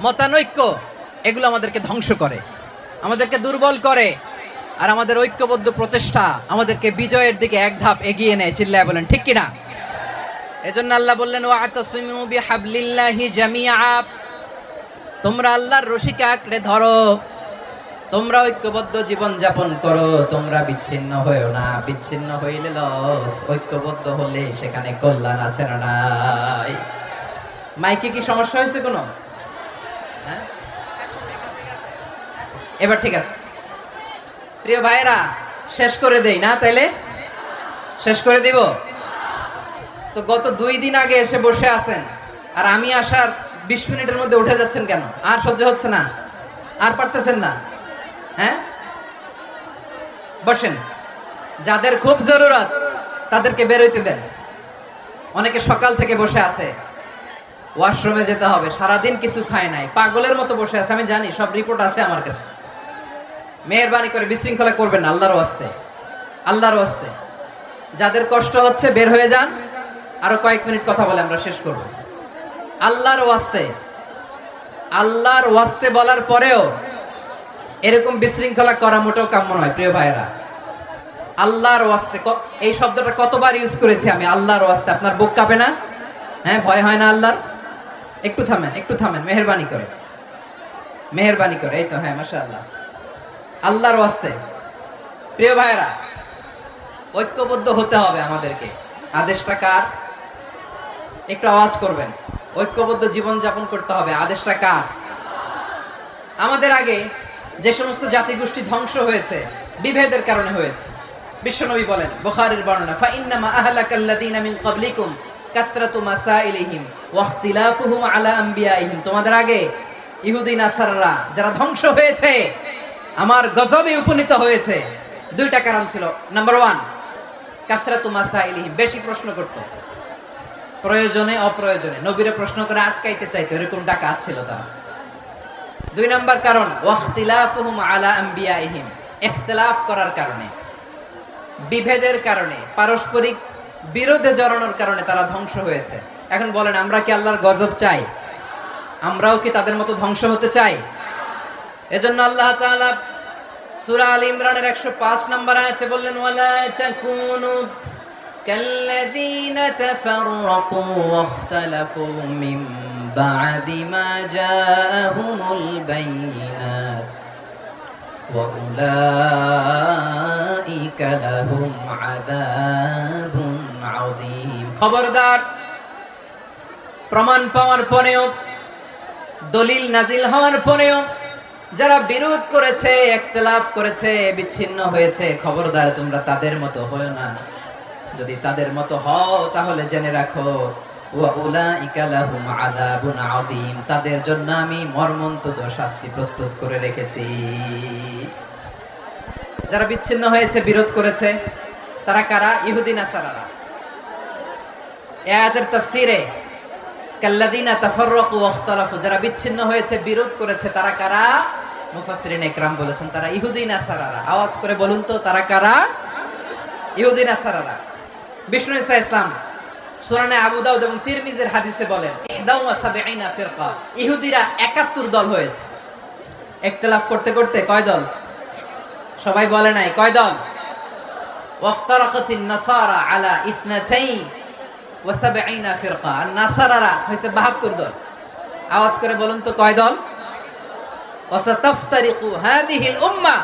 মতানৈক্য, এগুলো আমাদেরকে ধ্বংস করে, আমাদেরকে দুর্বল করে। আর আমাদের ঐক্যবদ্ধ প্রচেষ্টা আমাদেরকে বিজয়ের দিকে এক ধাপ এগিয়ে নেয়। চিল্লায় বলেন ঠিক কিনা? এজন্য আল্লাহ বললেন, ওয়া'তাসিমু বিহাবলিল্লাহি জামিআ, তোমরা আল্লাহর রশিকে আঁকড়ে ধরো, তোমরা ঐক্যবদ্ধ জীবন যাপন করো, তোমরা বিচ্ছিন্ন হয়েও না। বিচ্ছিন্ন হইলে লস, ঐক্যবদ্ধ হলে সেখানে কল্যাণ আছে না নাই? মাইকে কি সমস্যা হয়েছে কোনো? হ্যাঁ, এবার ঠিক আছে। প্রিয় ভাইরা, শেষ করে দেই না? তাইলে শেষ করে দিব তো। গত 2 দিন আগে এসে বসে আছেন, আর আমি আসার 20 মিনিটের মধ্যে উঠে যাচ্ছেন কেন? আর সহ্য হচ্ছে না? আর পারতেছেন না? হ্যাঁ, বসেন। যাদের খুব জরুরত তাদেরকে বের হইতে দেন। অনেকে সকাল থেকে বসে আছে, ওয়াশরুমে যেতে হবে, সারাদিন কিছু খায় নাই, পাগলের মতো বসে আছে। আমি জানি, সব রিপোর্ট আছে আমার কাছে। মেহেরবানি করে বিশৃঙ্খলা করবেন না, আল্লাহর ওয়াস্তে, আল্লাহর ওয়াস্তে। যাদের কষ্ট হচ্ছে বের হয়ে যান। আরো কয়েক মিনিট কথা বলে আমরা শেষ করব। আল্লাহর ওয়াস্তে, আল্লাহর ওয়াস্তে বলার পরেও এরকম বিশৃঙ্খলা করা মোটেও কাম্য নয়। প্রিয় ভাইরা, আল্লাহর ওয়াস্তে, এই শব্দটা কতবার ইউজ করেছি আমি, আল্লাহর ওয়াস্তে। আপনার বুক কাঁপে না? হ্যাঁ, ভয় হয় না আল্লাহর? একটু থামেন, একটু থামেন, মেহেরবানি করে, মেহেরবানি করে। এই তো, হ্যাঁ, মাশাআল্লাহ। আল্লাহর ওয়াস্তে। প্রিয় ভাইরা, ঐক্যবদ্ধ হতে হবে আমাদেরকে। আদেশটা কার? একটু আওয়াজ করবেন। ঐক্যবদ্ধ জীবন যাপন করতে হবে। আদেশটা কার? আমাদের আগে যে সমস্ত জাতিগোষ্ঠী ধ্বংস হয়েছে বিভেদের কারণে হয়েছে। বিশ্বনবী বলেন বুখারীর বর্ণনা, ফা ইন্নামা আহলাকাল্লাযীনা মিন ক্বাবলিকুম কাসরাতু মাসাইলিহিম ওয়া ইখতিলাফুহুম আলা আমবিয়াইহিম। তোমাদের আগে ইহুদি নাসারারা যারা ধ্বংস হয়েছে, আমার গজবে উপনীত হয়েছে, দুইটা কারণ ছিল। নাম্বার 1, কাসরাতু মাসাইলিহিম, বেশি প্রশ্ন করত, প্রয়োজনে অপ্রয়োজনে নবীরে প্রশ্ন করে আটকাইতে চাইতো, এরকম ডাকাত ছিল তারা। 2 নাম্বার কারণ, ওয়া ইখতিলাফুহুম আলা আমবিয়াইহিম, ইখতিলাফ করার কারণে, বিভেদের কারণে, পারস্পরিক বিরোধে জড়ানোর কারণে তারা ধ্বংস হয়েছে। এখন বলেন, আমরা কি আল্লাহর গজব চাই? আমরাও কি তাদের মতো ধ্বংস হতে চাই? এজন্য আল্লাহ তাআলা সূরা আল ইমরানের 105 নম্বর আয়াতে বললেন, ওয়ালা তাকুনু কাল্লাযীনা তাফাররাকু ওয়াখতালাফু মিন বা'দি মা জাআহুমুল বাইয়িনাত ওয়া উলাইকা লাহুম আযাবুন আযীম। খবরদার, প্রমাণ পাওয়ার পরেও, দলিল নাজিল হওয়ার পরেও যারা বিরোধ করেছে, ইখতিলাফ করেছে, বিচ্ছিন্ন হয়েছে, খবরদার তোমরা তাদের মতো হয়ো না। যদি তাদের মতো হও তাহলে জেনে রাখো, ওয়া উলাইকা লাহুম আযাবুন আযীম, তাদের জন্য আমি মর্মন্তুদ শাস্তি প্রস্তুত করে রেখেছি। যারা বিচ্ছিন্ন হয়েছে, বিরোধ করেছে, তারা কারা? ইহুদি নাসারারা। এই আয়াতের তাফসীরে কাল্লাযীনা তাফাররাকু ওয়াখতালাফু, যারা বিচ্ছিন্ন হয়েছে, বিরোধ করেছে, তারা কারা? মুফাসসিরিন ইকরাম বলেছেন তারা ইহুদি নাসারারা। আওয়াজ করে বলুন তো, তারা কারা? ইহুদি নাসারারা। বিষ্ণু ঈসা ইসলাম সুনানে আবু দাউদ এবং তিরমিজির হাদিসে বলেন, 71 ফিরকা, ইহুদিরা 71 দল হয়েছে। ইখতিলাফ করতে করতে কয় দল? সবাই বলে নাই, কয় দল? ওয়াফতারাকাতিন নাসারা আলা 72 ফিরকা, আর নাসারারা হইছে 72 দল। আওয়াজ করে বলুন তো, কয় দল? ওয়াসাতাফতারিকু হাদিহিল উম্মাহ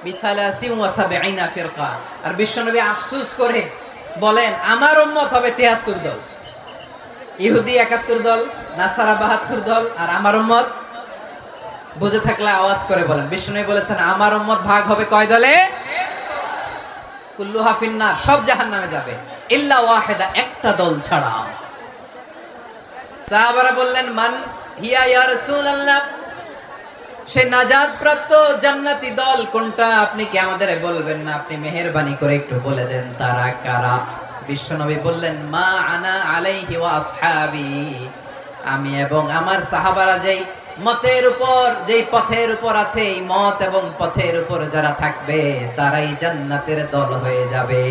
বি73 ফিরকা। আর বিশ্বনবী আফসোস করে বলেন, আমার উম্মত হবে 73 দল। ইহুদি 71 দল, নাসারা 72 দল, আর আমার উম্মত, বুঝে থাকলে আওয়াজ করে বলেন। বিশ্বনবী বলেছেন, আমার উম্মত ভাগ হবে কয় দলে? কুল্লুহা ফিন্নার, সব জাহান্নামে যাবে, ইল্লা ওয়াহিদা, একটা দল ছাড়া। সাহাবারা বললেন, মান হিয়া ইয়া রাসূলুল্লাহ, সে নাজাত প্রাপ্ত জান্নাতি দল কোনটা? আপনি কি আমাদের বলবেন না? আপনি মেহেরবানি করে একটু বলে দেন তারা কারা। বিশ্বনবী বললেন, মা আনা আলাইহি ওয়া আসহাবি, আমি এবং আমার সাহাবারা যেই মতের উপর, যেই পথের উপর আছে, এই মত এবং পথের উপর যারা থাকবে তারাই জান্নাতের দল হয়ে যাবে।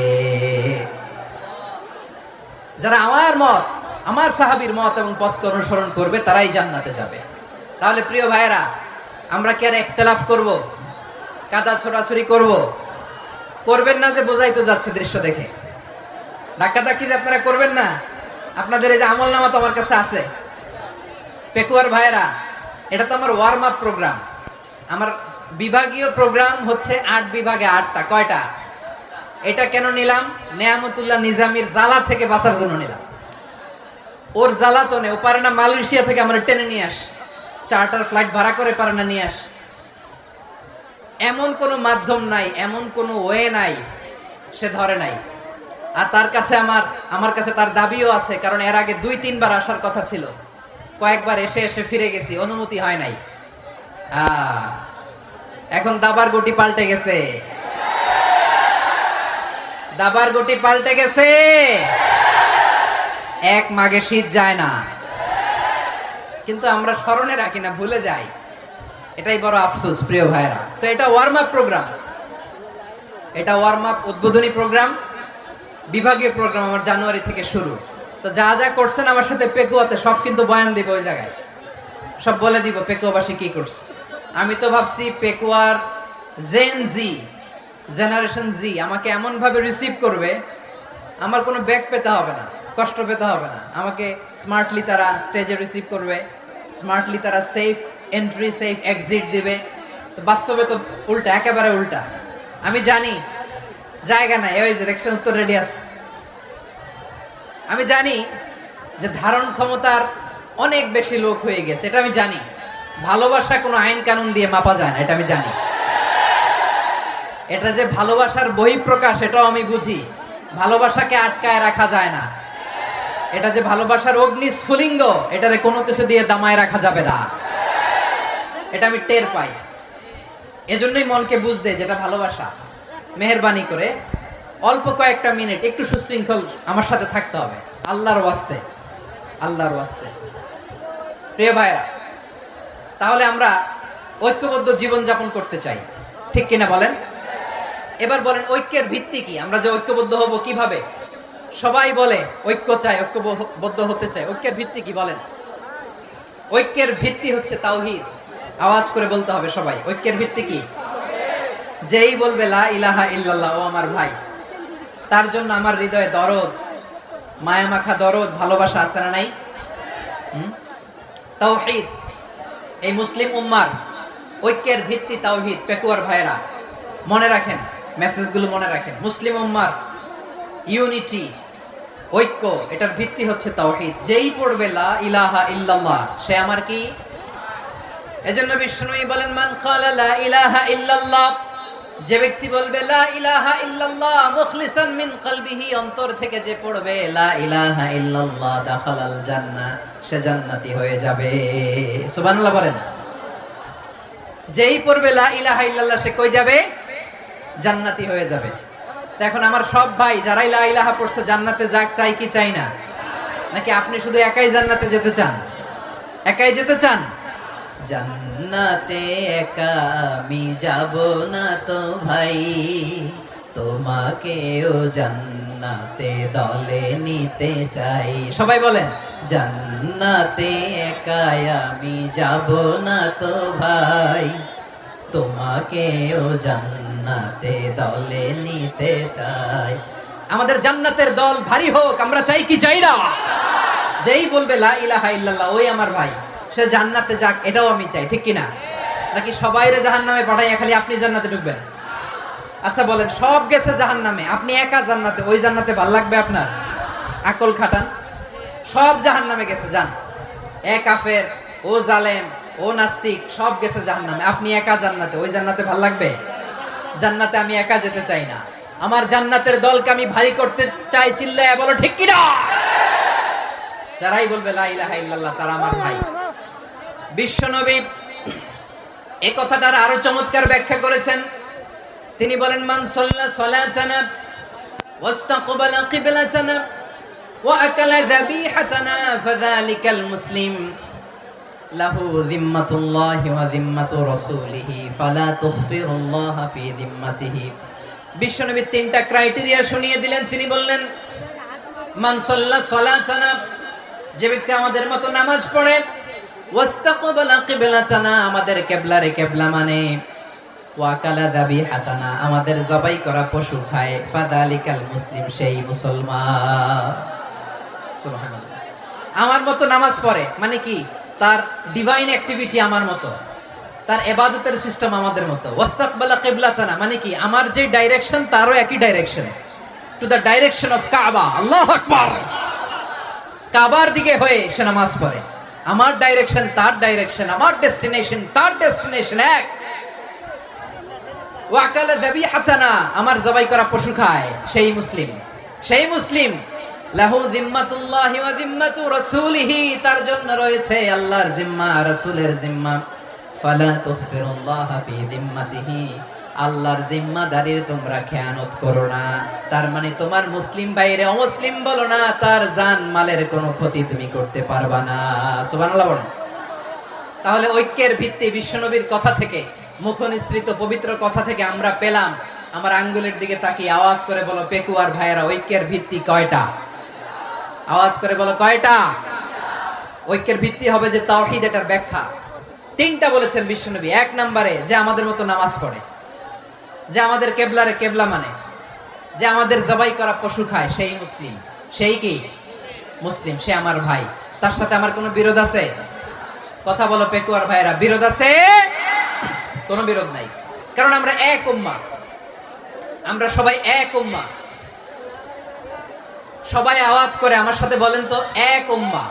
যারা আমার মত, আমার সাহাবীর মত এবং পথকে অনুসরণ করবে তারাই জান্নাতে যাবে। তাহলে প্রিয় ভাইরা, আমরা কি আর ইখতিলাফ করব? কাদা ছোড়াছুরি করব? করবেন না যে বোঝাই তো যাচ্ছে দৃশ্য দেখে। ধাক্কাধাক্কি যে আপনারা করবেন না। আপনাদের এই যে আমলনামা তো আমার কাছে আছে। পেকুয়ার ভাইরা, এটা তো আমার ওয়ার্ম আপ প্রোগ্রাম। আমার বিভাগীয় প্রোগ্রাম হচ্ছে 8 বিভাগে 8টা। কয়টা? এটা কেন নিলাম? নেয়ামতুল্লাহ নিজামীর জ্বালা থেকে বাঁচার জন্য নিলাম। ওর জ্বালাতনে ও পারে না মালয়েশিয়া থেকে আমরা টেনে নিয়ে আস, চার্টার ফ্লাইট ভাড়া করে পারে না নিয়ে আস। এমন কোনো মাধ্যম নাই, এমন কোনো ওয়ে নাই সে ধরে নাই। আর তার কাছে আমার কাছে তার দাবিও আছে, কারণ এর আগে 2-3 বার আসার কথা ছিল। কয়েকবার এসে এসে ফিরে গেছি, অনুমতি হয় নাই। এখন দাবার গুটি পাল্টে গেছে, দাবার গুটি পাল্টে গেছে। এক মাঘে শীত যায় না, কিন্তু আমরা স্মরণে রাখি না, ভুলে যাই। এটাই বড় আফসোস প্রিয় ভাইরা। তো এটা ওয়ার্ম আপ প্রোগ্রাম, এটা ওয়ার্ম আপ উদ্বোধনী প্রোগ্রাম, বিভাগীয় প্রোগ্রাম আমার জানুয়ারি থেকে শুরু। তো যা যা করছেন আমার সাথে পেকুয়াতে সব কিন্তু বয়ান দিব, ওই জায়গায় সব বলে দিব পেকুয়াবাসী কি করছে। আমি তো ভাবছি পেকুয়ার জেনারেশন জি আমাকে এমন ভাবে রিসিভ করবে, আমার কোনো ব্যাক পেতে হবে না, কষ্ট পেতে হবে না। আমাকে স্মার্টলি তারা স্টেজে রিসিভ করবে, স্মার্টলি তারা সেফ এন্ট্রি, সেফ এক্সিট দিবে। তো বাস্তবে তো উল্টা, একেবারে উল্টা। আমি জানি জায়গা নাই, ওই যে দেখছেন উত্তর রেডি আছে। আমি জানি যে ধারণ ক্ষমতার অনেক বেশি লোক হয়ে গেছে, এটা আমি জানি। ভালোবাসা কোনো আইন কানুন দিয়ে মাপা যায় না, এটা আমি জানি। এটা যে ভালোবাসার বহিঃপ্রকাশ এটাও আমি বুঝি। ভালোবাসাকে আটকায় রাখা যায় না। এটা যে ভালোবাসার অগ্নি স্ফুলিঙ্গ, এটারে কোনো কিছু দিয়ে দামায় রাখা যাবে না, এটা আমি টের পাই। এজন্যই মনকে বুঝতে যেটা ভালোবাসা। মেহেরবানি করে অল্প কয়েকটা মিনিট একটু সুশৃঙ্খল আমার সাথে থাকতে হবে, আল্লাহর ওয়াস্তে, আল্লাহর ওয়াস্তে। প্রিয় ভাইরা, তাহলে আমরা ঐক্যবদ্ধ জীবন যাপন করতে চাই, ঠিক কিনা বলেন? এবার বলেন ঐক্যের ভিত্তি কি? আমরা যে ঐক্যবদ্ধ হব কিভাবে? সবাই বলে ঐক্য চাই, ঐক্যবদ্ধ হতে চাই। ঐক্যের ভিত্তি কি বলেন? ঐক্যের ভিত্তি হচ্ছে তাওহীদ। আওয়াজ করে বলতে হবে সবাই, ঐক্যের ভিত্তি কি? যেই বলবে লা ইলাহা ইল্লাল্লাহ, ও আমার ভাই, তার জন্য আমার হৃদয়ে দরদ, মায়া মাখা দরদ, ভালোবাসা আছে না নাই? তাওহীদ। এই মুসলিম উম্মার ঐক্যের ভিত্তি তাওহীদ। পেকুয়ার ভাইরা মনে রাখেন, মেসেজগুলো মনে রাখেন। মুসলিম উম্মার ইউনিটি, ঐক্য, এটার ভিত্তি হচ্ছে তাওহীদ। যেই পড়বে লা ইলাহা ইল্লাল্লাহ, সে আমার কি? এজন্য বিষ্ণুই বলেন মান ক্বালা লা ইলাহা ইল্লাল্লাহ, যে ব্যক্তি বলবে লা ইলাহা ইল্লাল্লাহ মুখলিসান মিন কলবিহি, অন্তর থেকে যে পড়বে লা ইলাহা ইল্লাল্লাহ, দাখালাল জান্নাহ, সে জান্নাতি হয়ে যাবে। সুবহানাল্লাহ বলেন। যেই পড়বে লা ইলাহা ইল্লাল্লাহ, সে কই যাবে? জান্নাতি হয়ে যাবে। এখন আমার সব ভাই যারাই লা ইলাহা পড়ছে জান্নাতে যাক, চাই কি চাই না? নাকি আপনি শুধু একাই জান্নাতে যেতে চান? একাই যেতে চান? জান্নাতে একা আমি যাব না তো ভাই, তোমাকেও জান্নাতে দলে নিতে চাই। সবাই বলেন জান্নাতে একা আমি যাব না তো ভাই, তোমাকেও জান্নাতে দলে নিতে চাই। আমাদের জান্নাতের দল ভারী হোক, আমরা চাই কি চাই না? যেই বলবে লা ইলাহা ইল্লাল্লাহ, ওই আমার ভাই, সে জান্নাতে যাক, এটাও আমি চাই, ঠিক কিনা? নাকি সবাইরে জাহান্নামে পাঠাইয়া খালি আপনি জান্নাতে ঢুকবেন? আচ্ছা বলেন, সব গেছে জাহান্নামে, আপনি একা জান্নাতে, ওই জান্নাতে ভাল লাগবে আপনার? আকল খাটান। সব জাহান্নামে গেছে, যান। এ কাফের, ও জালেম, ও নাস্তিক, সব গেছে জাহান্নামে, আপনি একা জান্নাতে, ওই জান্নাতে ভাল লাগবে? জান্নাতে আমি একা যেতে চাই না, আমার জান্নাতের দলকে আমি ভারী করতে চাই। চিল্লায়া বলো ঠিক কিনা? যারাই বলবে লা ইলাহা ইল্লাল্লাহ, তারা আমার ভাই। বিশ্বনবী এই কথাটার আরো চমৎকার ব্যাখ্যা করেছেন। তিনি বলেন মান সাল্লা সালাতানা ওয়াস্তাকবালা কিবলাতানা ওয়া আকালা যাবিহাতানা ফাযালিকাল মুসলিম লাহু যিম্মাতুল্লাহি ওয়া যিম্মাতু রাসূলিহি ফালা তুখফিরুল্লাহা ফি যিম্মাতিহি। বিশ্বনবী তিনটা ক্রাইটেরিয়া শুনিয়ে দিলেন। তিনি বললেন মান সাল্লা সালাতানা, যে ব্যক্তি আমাদের মতো নামাজ পড়ে, ওয়াস্তাকবালা কিবলাতানা, আমাদের কিবলারে কিবলা মানে, ওয়া আকালা যাবিহাতানা, আমাদের জবাই করা পশু খায়, ফাযালিকাল মুসলিম, সেই মুসলমান। সুবহানাল্লাহ। আমার মতো নামাজ পড়ে মানে কি? তার ডিভাইন অ্যাক্টিভিটি আমার মতো, তার ইবাদতের সিস্টেম আমাদের মতো। ওয়াস্তাকবালা কিবলাতানা মানে কি? আমার যে ডাইরেকশন তারও একই direction, to the direction of কাবা। আল্লাহু আকবার। কাবার দিকে হয়ে সে নামাজ পড়ে। আমার ডাইরেকশন তার ডাইরেকশন, আমার ডেস্টিনেশন তার ডেস্টিনেশন এক। ওয়া আকালা যাবিহাতানা, আমার জবাই করা পশু খায়, সেই মুসলিম। সেই মুসলিম লাহু যিম্মাতুল্লাহি ওয়া যিম্মাতু রাসূলিহি, তার জন্য রয়েছে আল্লাহর জিম্মা, রাসূলের জিম্মা। ফালা তুখফিরুল্লাহা ফি যিম্মাতিহি, আল্লাহর জিম্মাদারির তোমরা খেয়ানত করো না। তার মানে তোমার মুসলিম বাইরে অমুসলিম বলো না, তার জান মালের কোনো ক্ষতি তুমি করতে পারবা না। সুবহানাল্লাহ বলেন। তাহলে ঐক্যের ভিত্তি বিশ্বনবীর কথা থেকে, মুখনিসৃত পবিত্র কথা থেকে আমরা পেলাম। আমার আঙ্গুলের দিকে তাকিয়ে আওয়াজ করে বলো পেকুয়ার ভাইয়েরা, ঐক্যের ভিত্তি কয়টা? আওয়াজ করে বলো কয়টা? ঐক্যের ভিত্তি হবে যে তাওহীদ, এটার ব্যাখ্যা তিনটা বলেছেন বিশ্বনবী। এক নম্বরে যে আমাদের মতো নামাজ পড়ে, যে আমাদের কেবলারে কেবলা মানে, যে আমাদের জবাই করা পশু খায়, সেই মুসলিম। সেই কি? মুসলিম, সে আমার ভাই। তার সাথে আমার কোনো বিরোধ আছে? কথা বলো পেকুয়ার ভাইয়েরা, বিরোধ আছে? কোনো বিরোধ নাই, কারণ আমরা এক উম্মাহ, আমরা সবাই এক উম্মাহ। সবাই আওয়াজ করে আমার সাথে বলেন তো, এক উম্মাহ।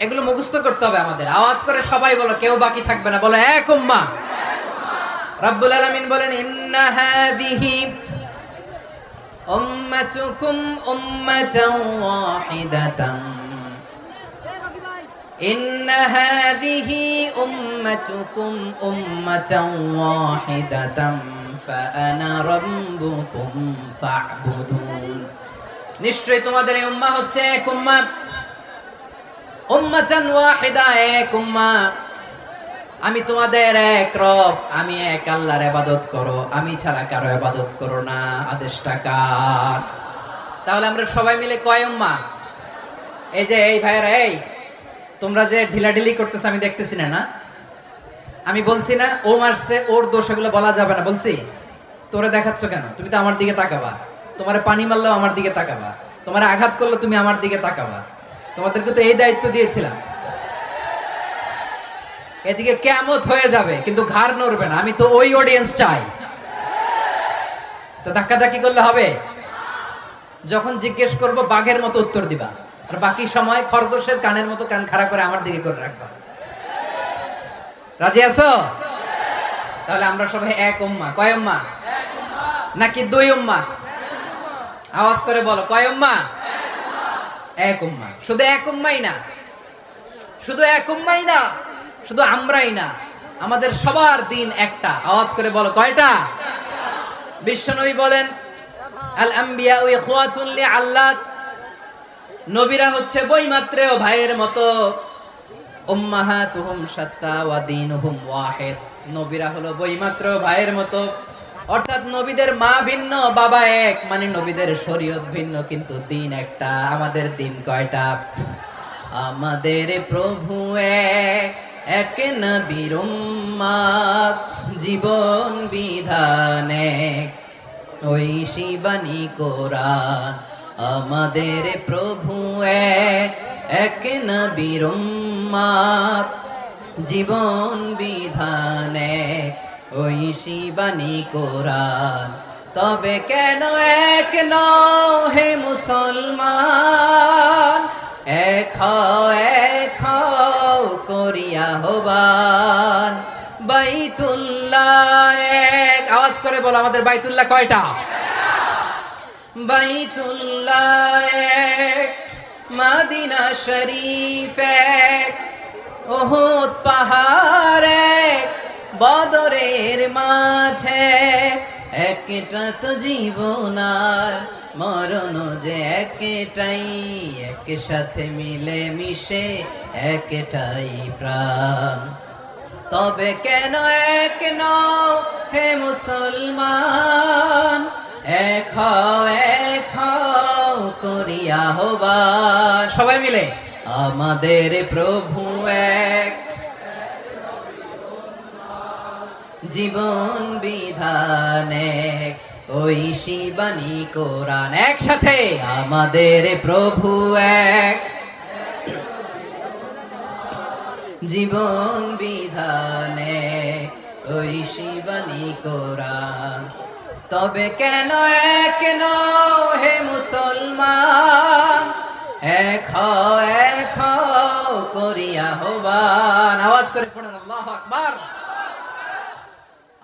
এগুলো মুখস্থ করতে হবে আমাদের। আওয়াজ করে সবাই বলো, কেউ বাকি থাকবে না, বলো এক উম্মাহ। রব্বুল আলামিন বলেন ইন্না হাযিহি উম্মাতুকুম উম্মাতান ওয়াহিদাতান ইন্না হাযিহি উম্মাতুকুম উম্মাতান ওয়াহিদাতান ফাআনা রাব্বুকুম ফা'বুদুন। নিশ্চয়ই তোমাদের এই উম্মাহ হচ্ছে এক উম্মাহ, উম্মাতান ওয়াহিদা, এক উম্মাহ। আমি তোমাদের এক রব, আমি এক আল্লাহর ইবাদত করো, আমি ছাড়া কারো ইবাদত করো না। আদেশটা কার? তাহলে আমরা সবাই মিলে কয় উম্মাহ? এই যে এই ভাইরা, এই তোমরা যে ঢিলাঢিলি করতেছ আমি দেখতেছি না। আমি বলছি না ও মারছে, ওর দোষ, এগুলো বলা যাবে না বলছি? তোরে দেখাচ্ছ কেন? তুমি তো আমার দিকে তাকাবা। তোমারে পানি মারলেও আমার দিকে তাকাবা, তোমারে আঘাত করলে তুমি আমার দিকে তাকাবা। তোমাদেরকে তো এই দায়িত্ব দিয়েছিলাম। এদিকে কিয়ামত হয়ে যাবে কিন্তু ঘাড় নড়বে না। আমি তো ওই অডিয়েন্স চাই। তো ধাক্কাধাক্কি করলে হবে? যখন জিজ্ঞেস করব বাঘের মতো উত্তর দিবা, আর বাকি সময় খরগোশের কানের মতো কান খাড়া করে আমার দিকে করে রাখবা। রাজি আছো? তাহলে আমরা সবাই এক উম্মাহ। কয় উম্মাহ? নাকি দুই উম্মাহ? আওয়াজ করে বলো, কয় উম্মাহ? এক উম্মাহ। শুধু এক উম্মাই না, শুধু এক উম্মাই না, শুধু আমরাই না, আমাদের সবার দিন একটা। আওয়াজ করে বলো, কয়টা? বিশ্বনবী বলেন আল আম্বিয়া ইখওয়াতুন লিআল্লাত, নবীরা হচ্ছে বৈমাত্রেয় ভাইয়ের মতো। উম্মাহাতুহুম শাত্তা ওয়া দীনুহুম ওয়াহিদ, নবীরা হলো বৈমাত্রেয় ভাইয়ের মতো। অর্থাৎ নবীদের মা ভিন্ন, বাবা এক, মানে নবীদের শরীয়ত ভিন্ন কিন্তু দিন একটা। আমাদের দিন কয়টা? আমাদের প্রভু এক, এক নবীর উম্মাত, জীবন বিধান এক, ওই শিবানী কোরআন। আমাদের প্রভু এক, এক নবীর উম্মাত, জীবন বিধান এক, ওই শিবানী কোরআন। তবে কেন এক নও হে মুসলমান? এক হও করিয়া আহ্বান। বাইতুল্লাহ এক, আওয়াজ করে বলো আমাদের বাইতুল্লাহ কয়টা? বাইতুল্লাহ এক, মদিনা শরীফ এক, উহুদ পাহাড় এক, বদরের মাঠে একটা তো জীবন আর মরণ যে একটাই, একসাথে মিলে মিশে একটাই প্রাণ। তবে কেন এক নও হে মুসলমান? এক হও করিয়া আহ্বান। সবাই মিলে আমাদের প্রভু এক, জীবন বিধান এক, ওই শিবানী কোরআন। একসাথে আমাদের প্রভু এক, জীবন বিধান এক, ওই শিবানী কোরআন। তবে কেন এক নও হে মুসলমান? এক হও করিয়া আহ্বান। আওয়াজ করে পড়েন আল্লাহু আকবার।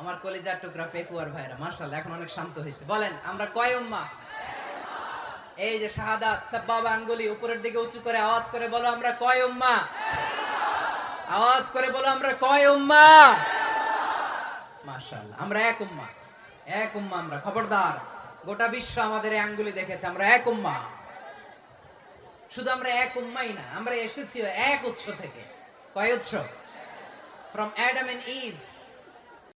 আমার কলিজার টুকরা পেকুয়ার ভাইরা মাশাআল্লাহ এখন অনেক শান্ত হয়েছে। বলেন আমরা কয় উম্মাহ? এই যে শাহাদাত সাব্বাবা আঙ্গুলি উপরের দিকে উঁচু করে আওয়াজ করে বলো আমরা কয় উম্মাহ? আওয়াজ করে বলো আমরা কয় উম্মাহ? মাশাআল্লাহ আমরা এক উম্মাহ, এক উম্মাহ আমরা। খবরদার, গোটা বিশ্ব আমাদের এই আঙ্গুলি দেখেছে আমরা এক উম্মাহ। শুধু আমরা এক উম্মাই না, আমরা এসেছি এক উৎস থেকে। কয় উৎস? From Adam and eve